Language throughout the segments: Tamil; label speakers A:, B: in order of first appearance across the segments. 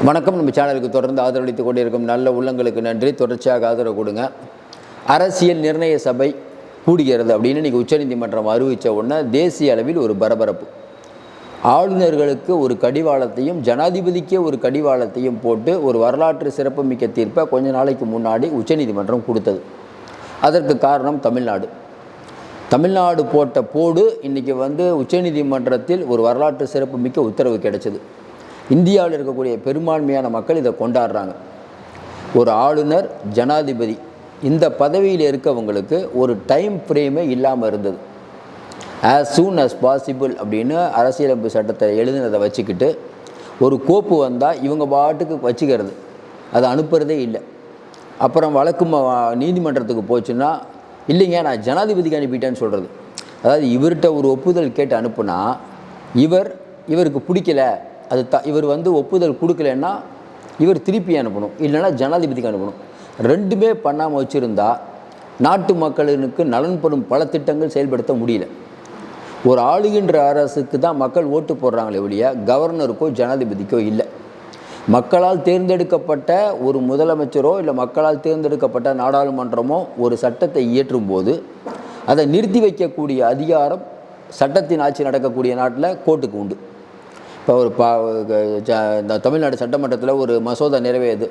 A: வணக்கம். நம்ம சேனலுக்கு தொடர்ந்து ஆதரவளித்து கொண்டிருக்கும் நல்ல உள்ளங்களுக்கு நன்றி. தொடர்ச்சியாக ஆதரவு கொடுங்க. அரசியல் நிர்ணய சபை கூடுகிறது அப்படின்னு இன்றைக்கி உச்சநீதிமன்றம் அறிவித்த உடனே தேசிய அளவில் ஒரு பரபரப்பு. ஆளுநர்களுக்கு ஒரு கடிவாளத்தையும் ஜனாதிபதிக்கே ஒரு கடிவாளத்தையும் போட்டு ஒரு வரலாற்று சிறப்புமிக்க தீர்ப்பை கொஞ்ச நாளைக்கு முன்னாடி உச்சநீதிமன்றம் கொடுத்தது. அதற்கு காரணம் தமிழ்நாடு போட்ட போடு இன்றைக்கி உச்சநீதிமன்றத்தில் ஒரு வரலாற்று சிறப்புமிக்க உத்தரவு கிடைச்சது. இந்தியாவில் இருக்கக்கூடிய பெரும்பான்மையான மக்கள் இதை கொண்டாடுறாங்க. ஒரு ஆளுநர், ஜனாதிபதி இந்த பதவியில் இருக்கவங்களுக்கு ஒரு டைம் ஃப்ரேமே இல்லாமல் இருந்தது. ஆஸ் சூன் அஸ் பாசிபிள் அப்படின்னு அரசியலமைப்பு சட்டத்தை எழுதினதை வச்சுக்கிட்டு ஒரு கோப்பு வந்தால் இவங்க பாட்டுக்கு வச்சுக்கிறது, அதை அனுப்புகிறதே இல்லை. அப்புறம் வழக்கு நீதிமன்றத்துக்கு போச்சுன்னா இல்லைங்க நான் ஜனாதிபதிக்கு அனுப்பிட்டேன்னு சொல்கிறது. அதாவது இவர்கிட்ட ஒரு ஒப்புதல் கேட்டு அனுப்புனா இவருக்கு பிடிக்கல, அது இவர் ஒப்புதல் கொடுக்கலன்னா இவர் திருப்பி அனுப்பணும், இல்லைன்னா ஜனாதிபதிக்கு அனுப்பணும். ரெண்டுமே பண்ணாமல் வச்சுருந்தா நாட்டு மக்களுக்கு நலன்படும் பல திட்டங்கள் செயல்படுத்த முடியல. ஒரு ஆளுகின்ற அரசுக்கு தான் மக்கள் ஓட்டு போடுறாங்களே ஒழிய கவர்னருக்கோ ஜனாதிபதிக்கோ இல்லை. மக்களால் தேர்ந்தெடுக்கப்பட்ட ஒரு முதலமைச்சரோ இல்லை மக்களால் தேர்ந்தெடுக்கப்பட்ட நாடாளுமன்றமோ ஒரு சட்டத்தை இயற்றும் போது அதை நிறுத்தி வைக்கக்கூடிய அதிகாரம் சட்டத்தின் ஆட்சி நடக்கக்கூடிய நாட்டில் கோர்ட்டுக்கு உண்டு. இப்போ இந்த தமிழ்நாடு சட்டமன்றத்தில் ஒரு மசோதா நிறைவேறுது,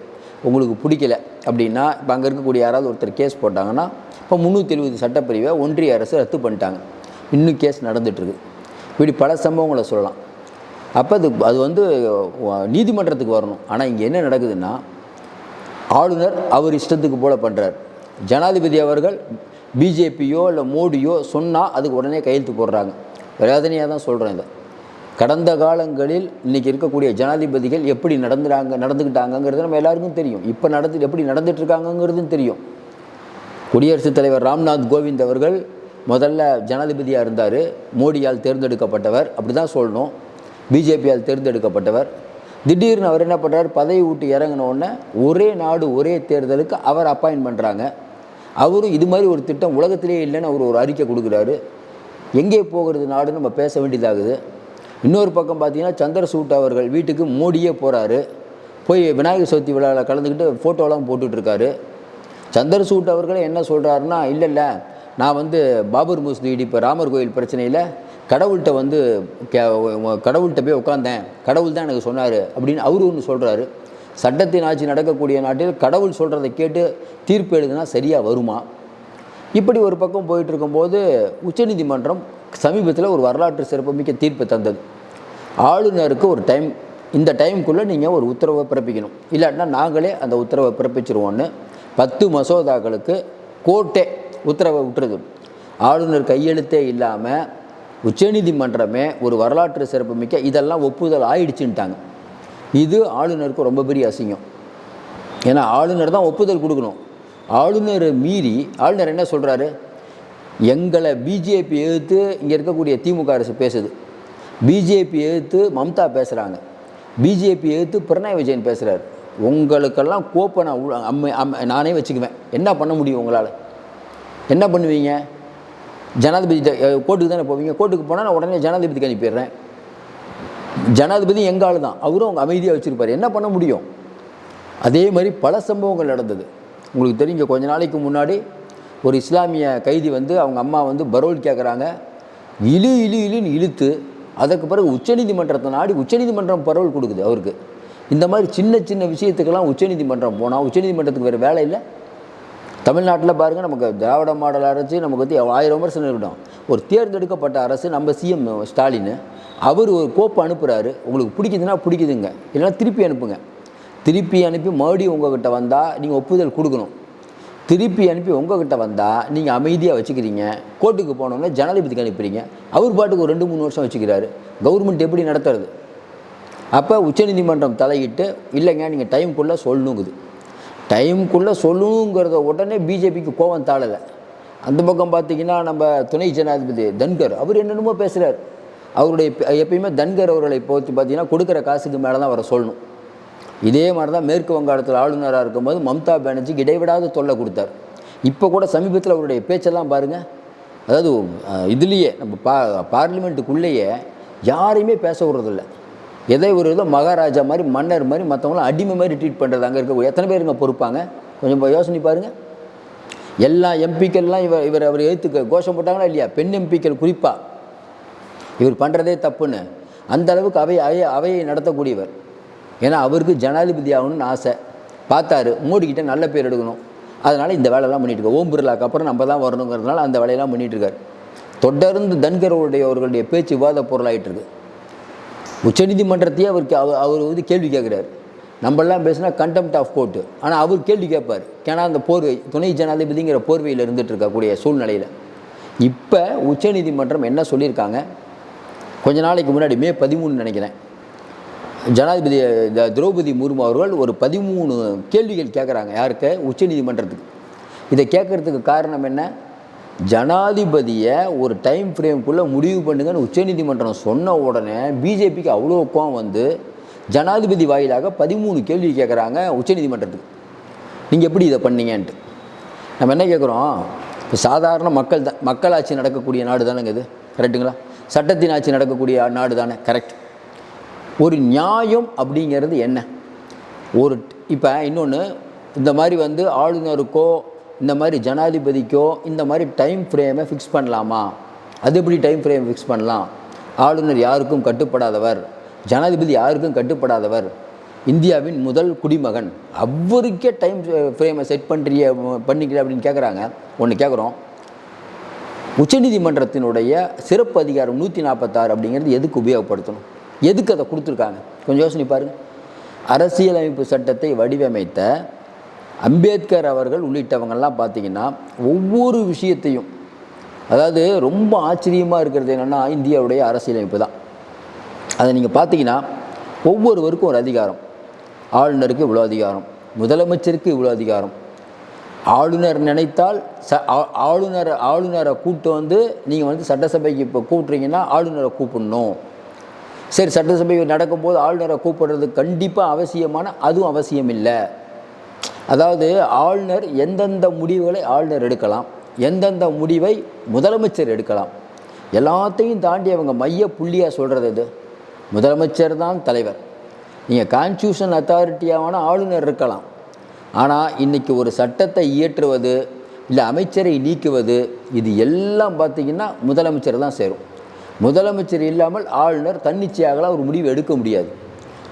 A: உங்களுக்கு பிடிக்கல அப்படின்னா இப்போ அங்கே இருக்கக்கூடிய யாராவது ஒருத்தர் கேஸ் போட்டாங்கன்னா இப்போ 370 சட்டப்பிரிவை ஒன்றிய அரசு ரத்து பண்ணிட்டாங்க. இன்னும் கேஸ் நடந்துகிட்ருக்கு. இப்படி பல சம்பவங்களை சொல்லலாம். அப்போ அது நீதிமன்றத்துக்கு வரணும். ஆனால் இங்கே என்ன நடக்குதுன்னா ஆளுநர் அவர் இஷ்டத்துக்கு போல் பண்ணுறார். ஜனாதிபதி அவர்கள் பிஜேபியோ இல்லை மோடியோ சொன்னால் அதுக்கு உடனே கையெழுத்து போடுறாங்க. வேதனையாக தான் சொல்கிறேன். இதை கடந்த காலங்களில் இன்றைக்கி இருக்கக்கூடிய ஜனாதிபதிகள் எப்படி நடந்துக்கிட்டாங்கங்கிறது நம்ம எல்லாருக்கும் தெரியும். இப்போ எப்படி நடந்துகிட்ருக்காங்கங்கிறதும் தெரியும். குடியரசுத் தலைவர் ராம்நாத் கோவிந்த் அவர்கள் முதல்ல ஜனாதிபதியாக இருந்தார். மோடியால் தேர்ந்தெடுக்கப்பட்டவர், அப்படி தான் சொல்லணும். பிஜேபியால் தேர்ந்தெடுக்கப்பட்டவர். திடீர்னு அவர் என்ன பண்ணுறார், பதவி விட்டு இறங்கினோடனே ஒரே நாடு ஒரே தேர்தலுக்கு அவர் அப்பாயின்ட் பண்ணுறாங்க. அவரும் இது மாதிரி ஒரு திட்டம் உலகத்திலே இல்லைன்னு அவர் ஒரு அறிக்கை கொடுக்குறாரு. எங்கே போகிறது நாடுன்னு நம்ம பேச வேண்டியதாகுது. இன்னொரு பக்கம் பார்த்தீங்கன்னா சந்திரசூட் அவர்கள் வீட்டுக்கு மோடியே போகிறாரு. போய் விநாயகர் சதுர்த்தி விழாவில் கலந்துக்கிட்டு ஃபோட்டோலாம் போட்டுட்ருக்காரு. சந்திரசூட் அவர்களே என்ன சொல்கிறாருன்னா, இல்லை நான் பாபர் மசூதி இப்போ ராமர் கோயில் பிரச்சனையில் கடவுள்கிட்ட போய் உட்காந்தேன், கடவுள் தான் எனக்கு சொன்னார் அப்படின்னு அவரு ஒன்று சொல்கிறாரு. சட்டத்தின் ஆட்சி நடக்கக்கூடிய நாட்டில் கடவுள் சொல்கிறத கேட்டு தீர்ப்பு எழுதுனா சரியாக வருமா? இப்படி ஒரு பக்கம் போயிட்டுருக்கும்போது உச்சநீதிமன்றம் சமீபத்தில் ஒரு வரலாற்று சிறப்புமிக்க தீர்ப்பு தந்தது. ஆளுநருக்கு ஒரு டைம், இந்த டைமுக்குள்ளே நீங்கள் ஒரு உத்தரவை பிறப்பிக்கணும், இல்லாட்டினா நாங்களே அந்த உத்தரவை பிறப்பிச்சிருவோன்னு 10 மசோதாக்களுக்கு கோர்ட்டே உத்தரவை விட்டுருது. ஆளுநர் கையெழுத்தே இல்லாமல் உச்சநீதிமன்றமே ஒரு வரலாற்று சிறப்புமிக்க இதெல்லாம் ஒப்புதல் ஆயிடுச்சுன்ட்டாங்க. இது ஆளுநருக்கு ரொம்ப பெரிய அசிங்கம். ஏன்னா ஆளுநர் தான் ஒப்புதல் கொடுக்கணும். ஆளுநரை மீறி ஆளுநர் என்ன சொல்கிறாரு, எங்களை பிஜேபி எதிர்த்து இங்கே இருக்கக்கூடிய திமுக அரசு பேசுது, பிஜேபி எதிர்த்து மம்தா பேசுகிறாங்க, பிஜேபி எதிர்த்து பினராயி விஜயன் பேசுகிறார், உங்களுக்கெல்லாம் கோப்பை நானே வச்சுக்குவேன், என்ன பண்ண முடியும் உங்களால்? என்ன பண்ணுவீங்க? ஜனாதிபதி கோர்ட்டுக்கு தானே போவீங்க. கோர்ட்டுக்கு போனால் நான் உடனே ஜனாதிபதிக்கு அனுப்பிடுறேன். ஜனாதிபதி எங்கள் ஆள் தான், அவரும் அவங்க அமைதியாக வச்சுருப்பார், என்ன பண்ண முடியும்? அதே மாதிரி பல சம்பவங்கள் நடந்தது. உங்களுக்கு தெரிஞ்ச கொஞ்ச நாளைக்கு முன்னாடி ஒரு இஸ்லாமிய கைதி அவங்க அம்மா பரோல் கேட்குறாங்க, இழுன்னு இழுத்து அதுக்கு பிறகு உச்சநீதிமன்றத்தை நாடி உச்சநீதிமன்றம் பரோல் கொடுக்குது அவருக்கு. இந்த மாதிரி சின்ன சின்ன விஷயத்துக்கெல்லாம் உச்சநீதிமன்றம் போனால் உச்சநீதிமன்றத்துக்கு வேறு வேலை இல்லை. தமிழ்நாட்டில் பாருங்கள், நமக்கு திராவிட மாடல் அரசு நமக்கு 1000 விமர்சனம் இருக்கட்டும். ஒரு தேர்ந்தெடுக்கப்பட்ட அரசு, நம்ம சிஎம் ஸ்டாலின் அவர் ஒரு கோப்பு அனுப்புகிறாரு, உங்களுக்கு பிடிக்குதுன்னா பிடிக்குதுங்க, இல்லைன்னா திருப்பி அனுப்புங்க. திருப்பி அனுப்பி மறுபடியும் உங்கள்கிட்ட வந்தால் நீங்கள் ஒப்புதல் கொடுக்கணும். திருப்பி அனுப்பி உங்கள்கிட்ட வந்தால் நீங்கள் அமைதியாக வச்சுக்கிறீங்க. கோர்ட்டுக்கு போனோன்னே ஜனாதிபதிக்கு அனுப்புறீங்க, அவர் பாட்டுக்கு ஒரு 2-3 வருஷம் வச்சுக்கிறாரு. கவர்மெண்ட் எப்படி நடத்துறது? அப்போ உச்சநீதிமன்றம் தலையிட்டு இல்லைங்க நீங்கள் டைமுக்குள்ளே சொல்லணுங்குது. டைமுக்குள்ளே சொல்லணுங்கிறத உடனே பிஜேபிக்கு கோபம் தாழலை. அந்த பக்கம் பார்த்திங்கன்னா நம்ம துணை ஜனாதிபதி தன்கர் அவர் என்னென்னமோ பேசுகிறார். அவருடைய எப்பயுமே தன்கர் அவர்களை பார்த்திங்கன்னா கொடுக்குற காசுக்கு மேலே தான் அவரை சொல்லணும். இதே மாதிரி தான் மேற்கு வங்காளத்தில் ஆளுநராக இருக்கும்போது மம்தா பானர்ஜிக்கு இடைவிடாத தொல்லை கொடுத்தார். இப்போ கூட சமீபத்தில் அவருடைய பேச்செல்லாம் பாருங்கள். அதாவது இதுலேயே நம்ம பார்லிமெண்ட்டுக்குள்ளேயே யாரையுமே பேச விடுறதில்ல. எதை ஒரு இதை மகாராஜா மாதிரி மன்னர் மாதிரி மற்றவங்களாம் அடிமை மாதிரி ட்ரீட் பண்ணுறது அங்கே இருக்கக்கூடிய எத்தனை பேருங்க பொறுப்பாங்க? கொஞ்சம் யோசனை பாருங்கள். எல்லா எம்பிக்கள்லாம் அவர் எழுத்துக்க கோஷம் போட்டாங்களா இல்லையா? பெண் எம்பிக்கள் குறிப்பாக இவர் பண்ணுறதே தப்புன்னு அந்த அளவுக்கு அவையை நடத்தக்கூடியவர். ஏன்னா அவருக்கு ஜனாதிபதி ஆகணும்னு ஆசை. பார்த்தாரு மோடிக்கிட்ட நல்ல பேர் எடுக்கணும், அதனால் இந்த வேலையெல்லாம் பண்ணிகிட்டு ஓம் பிர்லாக்கு அப்புறம் நம்ம தான் வரணுங்கிறதுனால அந்த வேலையெல்லாம் பண்ணிகிட்ருக்காரு. தொடர்ந்து அவர்களுடைய பேச்சு விவாத பொருளாகிட்டு இருக்கு. உச்சநீதிமன்றத்தையே அவர் வந்து கேள்வி கேட்குறாரு. நம்மளாம் பேசினா கண்டெம்ட் ஆஃப் கோர்ட்டு, ஆனால் அவர் கேள்வி கேட்பார். ஏன்னா அந்த போர்வை துணை ஜனாதிபதிங்கிற போர்வையில் இருந்துகிட்டு இருக்கக்கூடிய சூழ்நிலையில் இப்போ உச்சநீதிமன்றம் என்ன சொல்லியிருக்காங்க? கொஞ்ச நாளைக்கு முன்னாடி மே 13 நினைக்கிறேன், ஜனாதிபதி திரௌபதி முர்மு அவர்கள் ஒரு 13 கேள்விகள் கேட்குறாங்க. யாருக்கு? உச்சநீதிமன்றத்துக்கு. இதை கேட்குறதுக்கு காரணம் என்ன? ஜனாதிபதியை ஒரு டைம் ஃப்ரேம்குள்ளே முடிவு பண்ணுங்கன்னு உச்சநீதிமன்றம் சொன்ன உடனே பிஜேபிக்கு அவ்வளோ கோவம் வந்து ஜனாதிபதி வாயிலாக 13 கேள்வி கேட்குறாங்க உச்சநீதிமன்றத்துக்கு. நீங்கள் எப்படி இதை பண்ணீங்கன்ட்டு. நம்ம என்ன கேட்குறோம்? இப்போ சாதாரண மக்களாட்சி நடக்கக்கூடிய நாடு தானேங்க இது, கரெக்டுங்களா? சட்டத்தின் ஆட்சி நடக்கக்கூடிய நாடு தானே, கரெக்ட். ஒரு நியாயம் அப்படிங்கிறது என்ன? இப்போ இன்னொன்று, இந்த மாதிரி வந்து ஆளுநருக்கோ இந்த மாதிரி ஜனாதிபதிக்கோ இந்த மாதிரி டைம் ஃப்ரேமை ஃபிக்ஸ் பண்ணலாமா? அது எப்படி டைம் ஃப்ரேம் ஃபிக்ஸ் பண்ணலாம்? ஆளுநர் யாருக்கும் கட்டுப்படாதவர், ஜனாதிபதி யாருக்கும் கட்டுப்படாதவர், இந்தியாவின் முதல் குடிமகன், அவருக்கே டைம் ஃப்ரேமை செட் பண்ணிக்கல அப்படின்னு கேட்குறாங்க. ஒன்று கேட்குறோம், உச்சநீதிமன்றத்தினுடைய சிறப்பு அதிகாரம் 146 அப்படிங்கிறது எதுக்கு உபயோகப்படுத்தணும்? எதுக்கு அதை கொடுத்துருக்காங்க? கொஞ்சம் யோசனை பாருங்கள். அரசியலமைப்பு சட்டத்தை வடிவமைத்த அம்பேத்கர் அவர்கள் உள்ளிட்டவங்கள்லாம் பார்த்திங்கன்னா ஒவ்வொரு விஷயத்தையும், அதாவது ரொம்ப ஆச்சரியமாக இருக்கிறது என்னென்னா இந்தியாவுடைய அரசியலமைப்பு தான். அதை நீங்கள் பார்த்தீங்கன்னா ஒவ்வொருவருக்கும் ஒரு அதிகாரம். ஆளுநருக்கு இவ்வளோ அதிகாரம், முதலமைச்சருக்கு இவ்வளோ அதிகாரம். ஆளுநர் நினைத்தால் ஆளுநரை கூப்பிட்டு வந்து நீங்கள் வந்து சட்டசபைக்கு இப்போ கூப்பிட்றீங்கன்னா ஆளுநரை கூப்பிடணும். சரி, சட்டசபை நடக்கும்போது ஆளுநரை கூப்பிடுறது கண்டிப்பாக அவசியமான, அதுவும் அவசியம் இல்லை. அதாவது ஆளுநர் எந்தெந்த முடிவுகளை ஆளுநர் எடுக்கலாம், எந்தெந்த முடிவை முதலமைச்சர் எடுக்கலாம், எல்லாத்தையும் தாண்டி அவங்க மைய புள்ளியாக சொல்கிறது இது முதலமைச்சர் தான் தலைவர். நீங்கள் கான்ஸ்டியூஷன் அத்தாரிட்டியான ஆளுநர் இருக்கலாம், ஆனால் இன்றைக்கி ஒரு சட்டத்தை இயற்றுவது இல்லை அமைச்சரை நீக்குவது இது எல்லாம் பார்த்திங்கன்னா முதலமைச்சர் தான் சேரும். முதலமைச்சர் இல்லாமல் ஆளுநர் தன்னிச்சையாகலாம் ஒரு முடிவு எடுக்க முடியாது.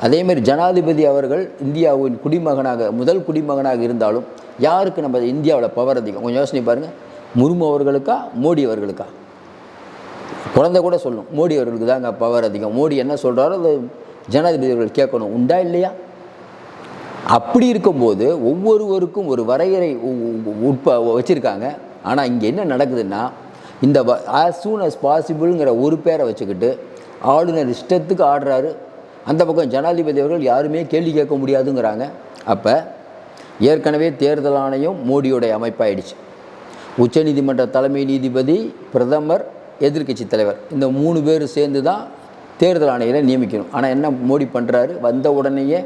A: அதேமாதிரி ஜனாதிபதி அவர்கள் இந்தியாவின் முதல் குடிமகனாக இருந்தாலும் யாருக்கு நம்ம இந்தியாவில் பவர் அதிகம்? கொஞ்சம் யோசனை பாருங்கள். முர்மு அவர்களுக்கா மோடி அவர்களுக்கா? குழந்தை கூட சொல்லணும் மோடி அவர்களுக்கு தாங்க பவர் அதிகம், மோடி என்ன சொல்கிறாரோ அது ஜனாதிபதி அவர்கள் கேட்கணும், உண்டா இல்லையா? அப்படி இருக்கும்போது ஒவ்வொருவருக்கும் ஒரு வரையறை வச்சுருக்காங்க. ஆனால் இங்கே என்ன நடக்குதுன்னா, இந்த ஆஸ் சூன் அஸ் பாசிபிள்ங்கிற ஒரு பேரை வச்சுக்கிட்டு ஆளுநர் இஷ்டத்துக்கு ஆடுறாரு. அந்த பக்கம் ஜனாதிபதி அவர்கள் யாருமே கேள்வி கேட்க முடியாதுங்கிறாங்க. அப்போ ஏற்கனவே தேர்தல் ஆணையம் மோடியோடைய அமைப்பாயிடுச்சு. உச்சநீதிமன்ற தலைமை நீதிபதி, பிரதமர், எதிர்க்கட்சி தலைவர், இந்த 3 பேர் சேர்ந்து தான் தேர்தல் ஆணையரை நியமிக்கணும். ஆனால் என்ன மோடி பண்ணுறாரு? வந்த உடனேயே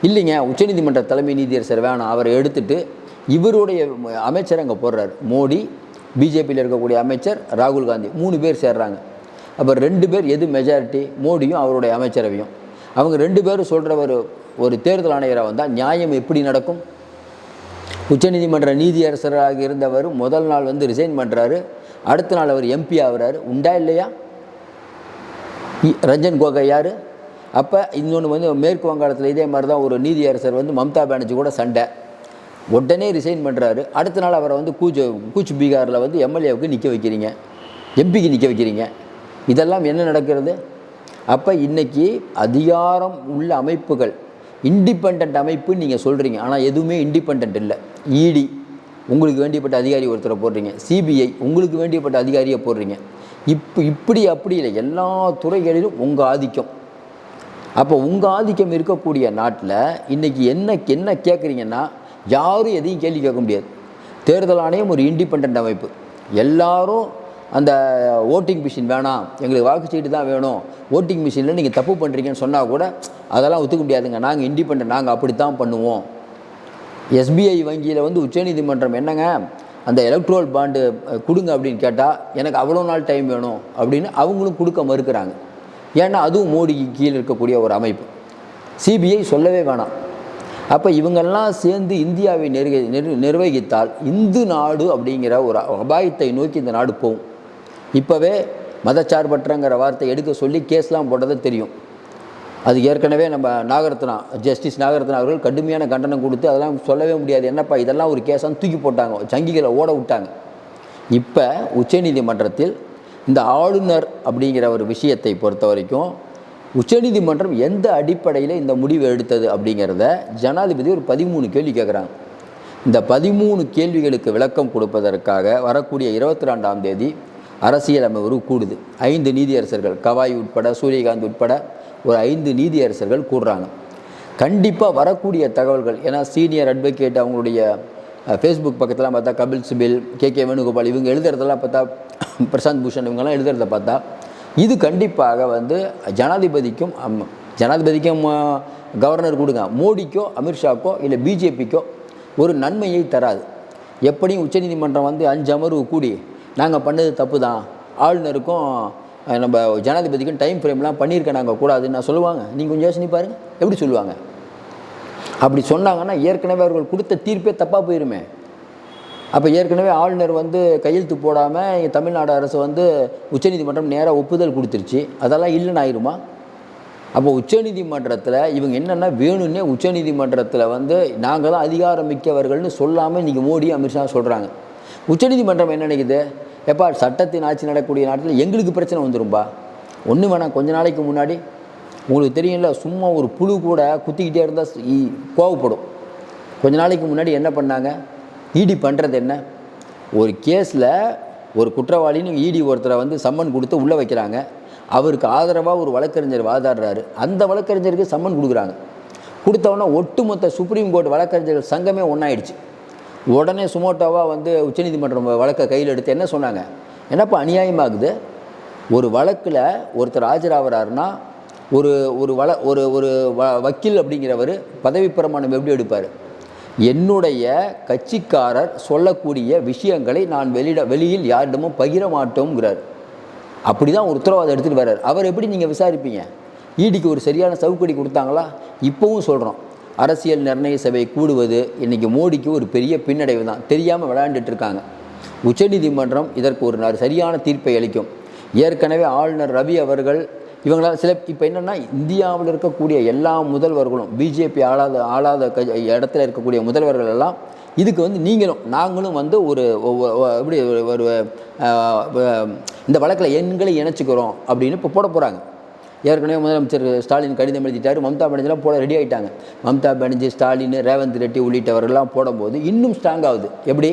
A: இல்லைங்க உச்சநீதிமன்ற தலைமை நீதியரசர் வேணாம், அவரை எடுத்துட்டு இவருடைய அமைச்சர் அங்கே போடுறாரு. மோடி, பிஜேபியில் இருக்கக்கூடிய அமைச்சர் ராகுல் காந்தி 3 பேர் சேர்றாங்க. அப்போ 2 பேர் எது மெஜாரிட்டி? மோடியும் அவருடைய அமைச்சரவையும். அவங்க 2 பேரும் சொல்கிற ஒரு தேர்தல் ஆணையராக வந்தால் நியாயம் எப்படி நடக்கும்? உச்சநீதிமன்ற நீதியரசராக இருந்தவர் முதல் நாள் வந்து ரிசைன் பண்ணுறாரு, அடுத்த நாள் அவர் எம்பி ஆகிறாரு, உண்டா இல்லையா? ரஞ்சன் கோகோய் யார்? அப்போ இன்னொன்று வந்து மேற்கு வங்காளத்தில் இதே மாதிரி தான் ஒரு நீதியரசர் வந்து மம்தா பானர்ஜி கூட சண்டை, உடனே ரிசைன் பண்ணுறாரு. அடுத்த நாள் அவரை வந்து கூச் பீகாரில் வந்து எம்எல்ஏவுக்கு நிற்க வைக்கிறீங்க, எம்பிக்கு நிற்க வைக்கிறீங்க. இதெல்லாம் என்ன நடக்கிறது? அப்போ இன்றைக்கி அதிகாரம் உள்ள அமைப்புகள் இண்டிபெண்ட் அமைப்புன்னு நீங்கள் சொல்கிறீங்க, ஆனால் எதுவுமே இண்டிபெண்ட் இல்லை. இடி உங்களுக்கு வேண்டியப்பட்ட அதிகாரி ஒருத்தரை போடுறீங்க, சிபிஐ உங்களுக்கு வேண்டியப்பட்ட அதிகாரியை போடுறீங்க. இப்படி அப்படி இல்லை, எல்லா துறைகளிலும் உங்கள் ஆதிக்கம். அப்போ உங்கள் ஆதிக்கம் இருக்கக்கூடிய நாட்டில் இன்றைக்கி என்ன கேட்குறீங்கன்னா யாரும் எதையும் கேள்வி கேட்க முடியாது. தேர்தல் ஆணையம் ஒரு இண்டிபெண்ட் அமைப்பு. எல்லாரும் அந்த ஓட்டிங் மிஷின் வேணாம், எங்களுக்கு வாக்குச்சீட்டு தான் வேணும், ஓட்டிங் மிஷினில் நீங்கள் தப்பு பண்ணுறீங்கன்னு சொன்னால் கூட அதெல்லாம் ஒத்துக்க முடியாதுங்க, நாங்கள் இண்டிபெண்ட், நாங்கள் அப்படி தான் பண்ணுவோம். எஸ்பிஐ வங்கியில் வந்து உச்சநீதிமன்றம் என்னங்க அந்த எலக்ட்ரோல் பாண்டு கொடுங்க அப்படின்னு கேட்டால் எனக்கு அவ்வளோ நாள் டைம் வேணும் அப்படின்னு அவங்களும் கொடுக்க மறுக்கிறாங்க. ஏன்னா அதுவும் மோடிக்கு கீழே இருக்கக்கூடிய ஒரு அமைப்பு. சிபிஐ சொல்லவே வேணாம். அப்போ இவங்கெல்லாம் சேர்ந்து இந்தியாவை நிர்வகித்தால் இந்து நாடு அப்படிங்கிற ஒரு அபாயத்தை நோக்கி இந்த நாடு போகும். இப்போவே மதச்சார்பற்றங்கிற வார்த்தை எடுக்க சொல்லி கேஸ்லாம் போட்டது தெரியும். அது ஏற்கனவே நம்ம நாகரத்னா, ஜஸ்டிஸ் நாகரத்னா அவர்கள் கடுமையான கண்டனம் கொடுத்து அதெல்லாம் சொல்லவே முடியாது, என்னப்பா இதெல்லாம் ஒரு கேஸாக தூக்கி போட்டாங்க, சங்கிகளை ஓட விட்டாங்க. இப்போ உச்சநீதிமன்றத்தில் இந்த ஆளுநர் அப்படிங்கிற ஒரு விஷயத்தை பொறுத்த வரைக்கும் உச்சநீதிமன்றம் எந்த அடிப்படையில் இந்த முடிவு எடுத்தது அப்படிங்கிறத ஜனாதிபதி ஒரு 13 கேள்வி கேட்குறாங்க. இந்த 13 கேள்விகளுக்கு விளக்கம் கொடுப்பதற்காக வரக்கூடிய 22ஆம் தேதி அரசியலமைப்பு கூடுது. 5 நீதியரசர்கள், கவாய் உட்பட, சூரியகாந்த் உட்பட ஒரு 5 நீதியரசர்கள் கூடுறாங்க. கண்டிப்பாக வரக்கூடிய தகவல்கள், ஏன்னா சீனியர் அட்வொகேட் அவங்களுடைய ஃபேஸ்புக் பக்கத்தெல்லாம் பார்த்தா கபில் சிபில், கே வேணுகோபால் இவங்க எழுதுறதெல்லாம் பார்த்தா, பிரசாந்த் பூஷன் இவங்கெல்லாம் எழுதுறத பார்த்தா இது கண்டிப்பாக ஜனாதிபதிக்கும் கவர்னர் கொடுங்க, மோடிக்கோ அமித்ஷாக்கோ இல்லை பிஜேபிக்கோ ஒரு நன்மையை தராது. எப்படியும் உச்சநீதிமன்றம் 5 அமர்வு கூடி நாங்கள் பண்ணது தப்பு தான், ஆளுநருக்கும் நம்ம ஜனாதிபதிக்கும் டைம் ஃப்ரேம்லாம் பண்ணியிருக்க நாங்கள் கூடாதுன்னு நான் சொல்லுவாங்க. நீங்கள் கொஞ்சம் யோசனை பாருங்கள், எப்படி சொல்லுவாங்க? அப்படி சொன்னாங்கன்னா ஏற்கனவே அவர்கள் கொடுத்த தீர்ப்பே தப்பாக போயிருமே. அப்போ ஏற்கனவே ஆளுநர் கையெழுத்து போடாமல் தமிழ்நாடு அரசு உச்சநீதிமன்றம் நேராக ஒப்புதல் கொடுத்துருச்சு, அதெல்லாம் இல்லைன்னு ஆயிருமா? அப்போ உச்சநீதிமன்றத்தில் இவங்க என்னென்னா வேணும்னே உச்சநீதிமன்றத்தில் நாங்கள் தான் அதிகாரம் மிக்கவர்கள்னு சொல்லாமல் இன்றைக்கி மோடி அமித்ஷா சொல்கிறாங்க. உச்சநீதிமன்றம் என்ன நினைக்குது, எப்பா சட்டத்தின் ஆட்சி நடக்கக்கூடிய நாட்டில் எங்களுக்கு பிரச்சனை வந்துடும்பா. ஒன்று வேணாம், கொஞ்ச நாளைக்கு முன்னாடி உங்களுக்கு தெரியும்ல, சும்மா ஒரு புழு கூட குத்திக்கிட்டே இருந்தால் கோவப்படும். கொஞ்ச நாளைக்கு முன்னாடி என்ன பண்ணாங்க, இடி பண்ணுறது என்ன, ஒரு கேஸில் ஒரு குற்றவாளின்னு இடி ஒருத்தரை சம்மன் கொடுத்து உள்ளே வைக்கிறாங்க, அவருக்கு ஆதரவாக ஒரு வழக்கறிஞர் வாதாடுறாரு, அந்த வழக்கறிஞருக்கு சம்மன் கொடுக்குறாங்க. கொடுத்தவொடனே ஒட்டுமொத்த சுப்ரீம் கோர்ட் வழக்கறிஞர்கள் சங்கமே ஒன்றாயிடுச்சு. உடனே சுமோட்டோவாக உச்சநீதிமன்றம் வழக்கை கையில் எடுத்து என்ன சொன்னாங்க, என்னப்பா அநியாயமாகுது, ஒரு வழக்கில் ஒருத்தர் ஆஜராகிறாருன்னா ஒரு ஒரு ஒரு வக்கீல் அப்படிங்கிறவர் பதவி பிரமாணம் எப்படி எடுப்பார், என்னுடைய கட்சிக்காரர் சொல்லக்கூடிய விஷயங்களை நான் வெளியில் யாரிடமும் பகிர மாட்டோங்கிறார். அப்படி தான் ஒரு உத்தரவாதம் எடுத்துகிட்டு வர்றார். அவர் எப்படி நீங்கள் விசாரிப்பீங்க? ஈடிக்கு ஒரு சரியான சவுக்கடி கொடுத்தாங்களா? இப்போவும் சொல்கிறோம், அரசியல் நிர்ணய சபை கூடுவது இன்றைக்கி மோடிக்கு ஒரு பெரிய பின்னடைவு தான், தெரியாமல் விளையாண்டுட்டு இருக்காங்க. உச்சநீதிமன்றம் இதற்கு ஒரு சரியான தீர்ப்பை அளிக்கும். ஏற்கனவே ஆளுநர் ரவி அவர்கள் இவங்களால் இப்போ என்னென்னா இந்தியாவில் இருக்கக்கூடிய எல்லா முதல்வர்களும், பிஜேபி ஆளாத இடத்துல இருக்கக்கூடிய முதல்வர்கள் எல்லாம் இதுக்கு நீங்களும் நாங்களும் ஒரு எப்படி ஒரு இந்த வழக்கில் எண்களை இணைச்சிக்கிறோம் அப்படின்னு இப்போ போட போகிறாங்க. ஏற்கனவே முதலமைச்சர் ஸ்டாலின் கடிதம் எழுதிட்டார், மம்தா பானர்ஜிலாம் போட ரெடி ஆகிட்டாங்க. மம்தா பானர்ஜி, ஸ்டாலின், ரேவந்த் ரெட்டி உள்ளிட்டவர்கள்லாம் போடும்போது இன்னும் ஸ்ட்ராங் ஆகுது. எப்படி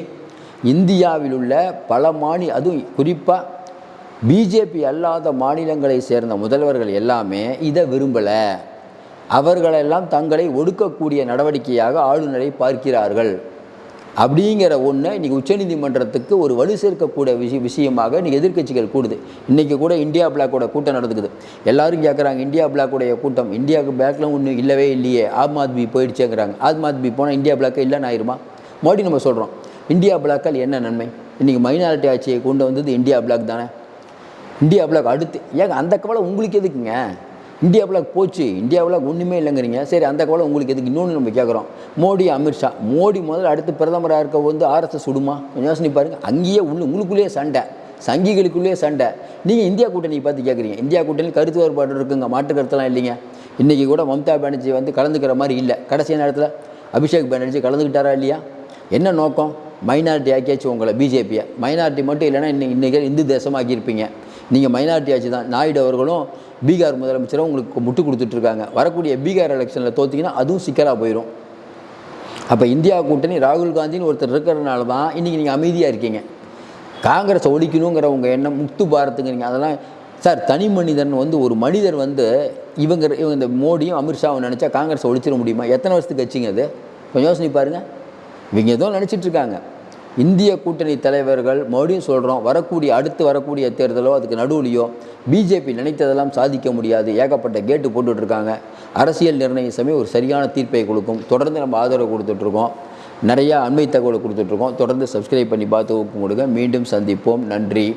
A: இந்தியாவில் உள்ள பல அதுவும் குறிப்பாக பிஜேபி அல்லாத மாநிலங்களை சேர்ந்த முதல்வர்கள் எல்லாமே இதை விரும்பலை. அவர்களெல்லாம் தங்களை ஒடுக்கக்கூடிய நடவடிக்கையாக ஆளுநரை பார்க்கிறார்கள். அப்படிங்கிற ஒன்று இன்றைக்கி உச்சநீதிமன்றத்துக்கு ஒரு வலு சேர்க்கக்கூடிய விஷயமாக இன்றைக்கி எதிர்க்கட்சிகள் கூடுது. இன்றைக்கி கூட இந்தியா பிளாக்கோட கூட்டம் நடந்துக்குது. எல்லோரும் கேட்குறாங்க, இந்தியா பிளாக்குடைய கூட்டம், இந்தியாவுக்கு பிளாக்லாம் ஒன்றும் இல்லவே இல்லையே, ஆம் ஆத்மி போயிடுச்சேங்கிறாங்க. ஆம் ஆத்மி போனால் இந்தியா பிளாக்கே இல்லைன்னு ஆயிருமா? மோடி நம்ம சொல்கிறோம், இந்தியா பிளாக்கால் என்ன நன்மை? இன்றைக்கி மைனாரிட்டி ஆட்சியை கொண்டு வந்தது இந்தியா பிளாக் தானே. இந்தியா பிளாக் அடுத்து ஏங்க அந்த கவலை உங்களுக்கு எதுக்குங்க? இந்தியா பிளாக் போச்சு, இந்தியா பிளாக் ஒன்றுமே இல்லைங்கிறீங்க, சரி அந்த கவலை உங்களுக்கு எதுக்கு? இன்னொன்று நம்ம கேட்குறோம், மோடி அமித்ஷா, மோடி முதல்ல அடுத்து பிரதமராக இருக்க ஆர்எஸ்எஸ் விடுமா? கொஞ்சம் யோசனை பாருங்கள். அங்கேயே உங்களுக்குள்ளேயே சண்டை, சங்கிகளுக்குள்ளேயே சண்டை. நீங்கள் இந்தியா கூட்டணி பார்த்து கேட்குறீங்க, இந்தியா கூட்டணி கருத்து வேறுபாடு இருக்குங்க, மாற்று கருத்தெல்லாம் இல்லைங்க. இன்றைக்கி கூட மம்தா பானர்ஜி கலந்துக்கிற மாதிரி இல்லை. கடைசி நேரத்தில் அபிஷேக் பானர்ஜி கலந்துக்கிட்டாரா இல்லையா? என்ன நோக்கம்? மைனாரிட்டி ஆக்கியாச்சு உங்களை, பிஜேபியை. மைனாரிட்டி மட்டும் இல்லைன்னா இன்றைக்கி இந்து தேசமாக்கியிருப்பீங்க. நீங்கள் மைனாரிட்டி ஆட்சி தான். நாயுடு அவர்களும் பீகார் முதலமைச்சரும் உங்களுக்கு முட்டு கொடுத்துட்ருக்காங்க. வரக்கூடிய பீகார் எலெக்ஷனில் தோற்றிங்கன்னா அதுவும் சிக்கலாக போயிடும். அப்போ இந்தியா கூட்டணி ராகுல் காந்தின்னு ஒருத்தர் இருக்கிறதுனால தான் இன்றைக்கி நீங்கள் அமைதியாக இருக்கீங்க. காங்கிரஸை ஒழிக்கணுங்கிற உங்கள் எண்ணம் முக்து பாரத்துங்கிறீங்க. அதெல்லாம் சார், தனி மனிதன் ஒரு மனிதர் இவங்க இந்த மோடியும் அமித்ஷாவும் நினச்சா காங்கிரஸை ஒழிச்சிட முடியுமா? எத்தனை வருஷத்துக்கு வச்சுங்க அது? கொஞ்சம் யோசனை பாருங்கள். இவங்க ஏதோ நினச்சிட்ருக்காங்க. இந்திய கூட்டணி தலைவர்கள் மறுபடியும் சொல்கிறோம், அடுத்து வரக்கூடிய தேர்தலோ அதுக்கு நடுவுலையோ பிஜேபி நினைத்ததெல்லாம் சாதிக்க முடியாது. ஏகப்பட்ட கேட்டு போட்டுட்ருக்காங்க. அரசியல் நிர்ணய சபை ஒரு சரியான தீர்ப்பை கொடுக்கும். தொடர்ந்து நம்ம ஆதரவு கொடுத்துட்ருக்கோம். நிறையா அண்மை தகவலை கொடுத்துட்ருக்கோம். தொடர்ந்து சப்ஸ்கிரைப் பண்ணி பார்த்து ஊக்கம் கொடுங்க. மீண்டும் சந்திப்போம். நன்றி.